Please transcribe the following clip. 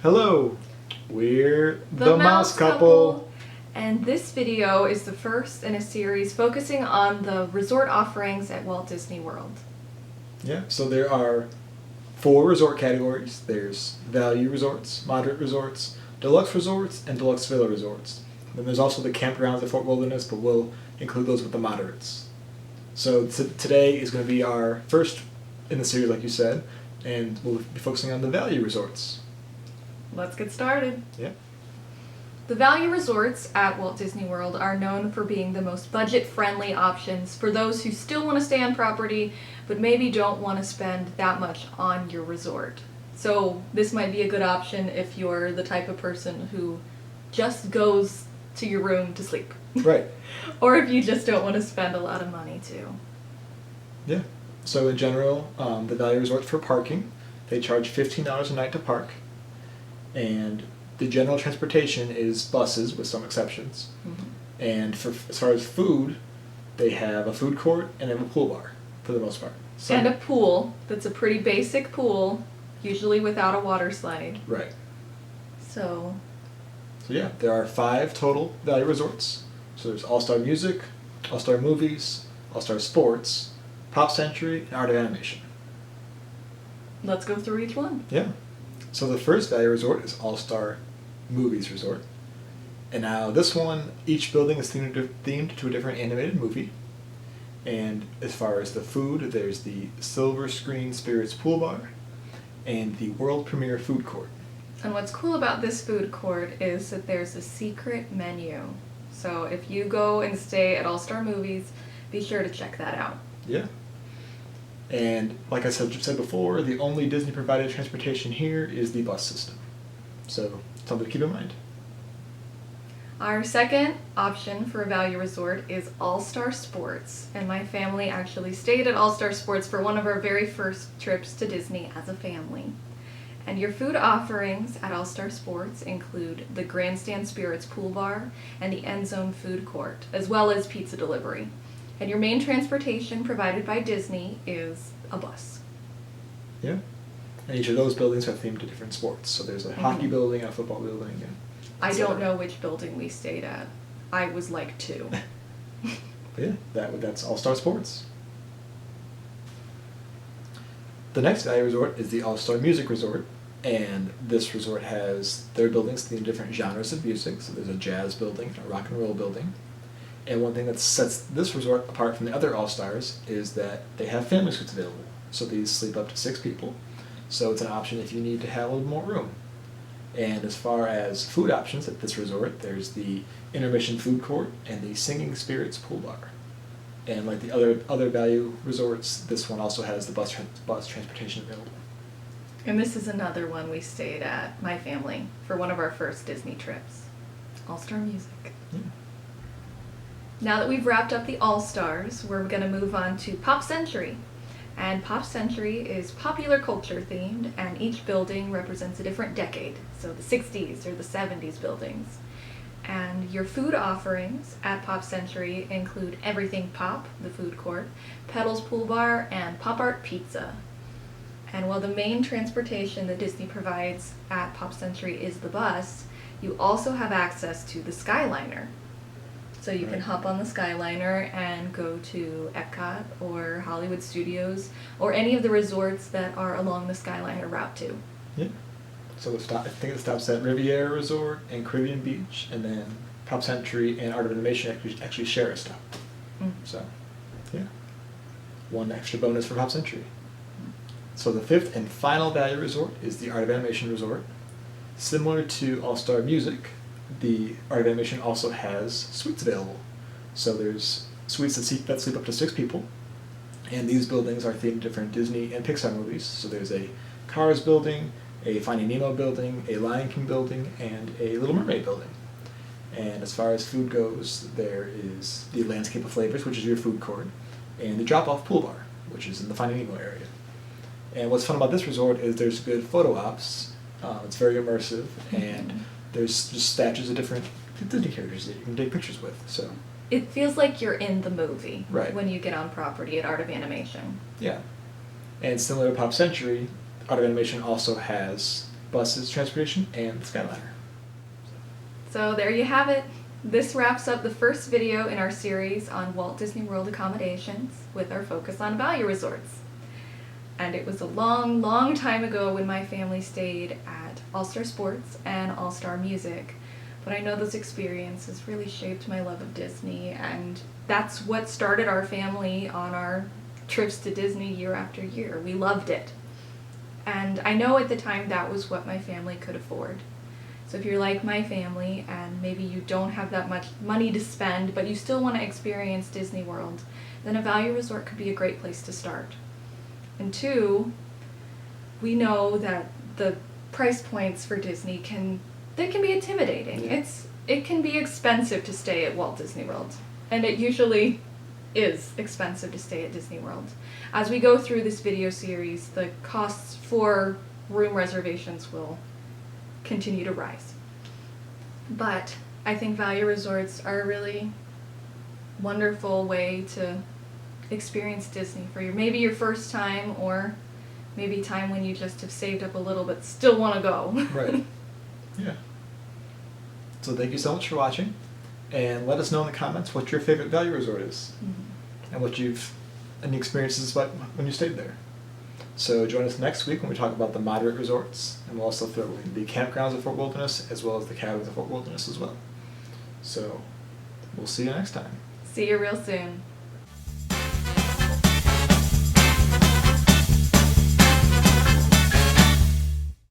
Hello, we're The Mouse Couple. And this video is the first in a series focusing on the resort offerings at Walt Disney World. Yeah, so there are 4 resort categories. There's value resorts, moderate resorts, deluxe resorts, and deluxe villa resorts. Then there's also the campgrounds at Fort Wilderness, but we'll include those with the moderates. So today is going to be our first in the series, like you said, and we'll be focusing on the value resorts. Let's get started. Yeah. The value resorts at Walt Disney World are known for being the most budget-friendly options for those who still want to stay on property, but maybe don't want to spend that much on your resort. So this might be a good option if you're the type of person who just goes to your room to sleep. Right. Or if you just don't want to spend a lot of money too. Yeah. So in general, the value resorts for parking, they charge $15 a night to park, and the general transportation is buses with some exceptions. Mm-hmm. And as far as food, they have a food court and they have a pool bar for the most part. And a pool that's a pretty basic pool, usually without a water slide. Right. So yeah, there are 5 total value resorts. So there's All-Star Music, All-Star Movies, All-Star Sports, Pop Century, and Art of Animation. let's go through each one. Yeah. So the first value resort is All-Star Movies Resort. And now this one, each building is themed to a different animated movie. And as far as the food, there's the Silver Screen Spirits Pool Bar and the world premiere food court. And what's cool about this food court is that there's a secret menu. So if you go and stay at All-Star Movies, be sure to check that out. Yeah. And like I said before, the only Disney-provided transportation here is the bus system. So something to keep in mind. Our second option for a value resort is All-Star Sports. And my family actually stayed at All-Star Sports for one of our very first trips to Disney as a family. And your food offerings at All-Star Sports include the Grandstand Spirits Pool Bar and the End Zone Food Court, as well as pizza delivery. And your main transportation provided by Disney is a bus. Yeah. And each of those buildings are themed to different sports. So there's a hockey building and a football building. And I don't know which building we stayed at. I was like 2. But yeah, that's All-Star Sports. The next value resort is the All-Star Music Resort, and this resort has their buildings themed different genres of music. So there's a jazz building, a rock and roll building. And one thing that sets this resort apart from the other All-Stars is that they have family suites available. So these sleep up to 6 people. So it's an option if you need to have a little more room. And as far as food options at this resort, there's the intermission food court and the Singing Spirits Pool Bar. And like the other value resorts, this one also has the bus transportation available. And this is another one we stayed at, my family, for one of our first Disney trips. All-Star Music. Yeah. Now that we've wrapped up the All-Stars, we're going to move on to Pop Century. And Pop Century is popular culture themed, and each building represents a different decade. So the 60s or the 70s buildings. And your food offerings at Pop Century include Everything Pop, the food court, Pedals Pool Bar, and Pop Art Pizza. And while the main transportation that Disney provides at Pop Century is the bus, you also have access to the Skyliner. So you can hop on the Skyliner and go to Epcot or Hollywood Studios or any of the resorts that are along the Skyliner route too. Yeah. So I think it stops at Riviera Resort and Caribbean Beach, and then Pop Century and Art of Animation actually share a stop. So, yeah. One extra bonus for Pop Century. So the 5th and final value resort is the Art of Animation Resort. Similar to All-Star Music, the Art of Animation also has suites available. So there's suites that sleep up to 6 people, and these buildings are themed to different Disney and Pixar movies. So there's a Cars building, a Finding Nemo building, a Lion King building, and a Little Mermaid building. And as far as food goes, there is the Landscape of Flavors, which is your food court, and the Drop-Off Pool Bar, which is in the Finding Nemo area. And what's fun about this resort is there's good photo ops. It's very immersive, and there's just statues of different Disney characters that you can take pictures with. So It feels like you're in the movie Right. when you get on property at Art of Animation. yeah, and similar to Pop Century, Art of Animation also has buses, transportation, and the Skyliner. So there you have it. This wraps up the first video in our series on Walt Disney World Accommodations with our focus on value resorts. And it was a long, long time ago when my family stayed at All-Star Sports and All-Star Music. But I know those experiences really shaped my love of Disney, and that's what started our family on our trips to Disney year after year. We loved it. And I know at the time that was what my family could afford. So if you're like my family and maybe you don't have that much money to spend, but you still want to experience Disney World, then a value resort could be a great place to start. And two, we know that the price points for Disney can be intimidating. Yeah. It can be expensive to stay at Walt Disney World, and it usually is expensive to stay at Disney World. As we go through this video series, the costs for room reservations will continue to rise. But I think value resorts are a really wonderful way to experience Disney for maybe your first time, or maybe time when you just have saved up a little but still want to go. Right. Yeah. So thank you so much for watching, and let us know in the comments what your favorite value resort is, and what any experiences about when you stayed there. So join us next week when we talk about the moderate resorts, and we'll also throw in the campgrounds at Fort Wilderness as well as the cabins at Fort Wilderness as well. So we'll see you next time. See you real soon.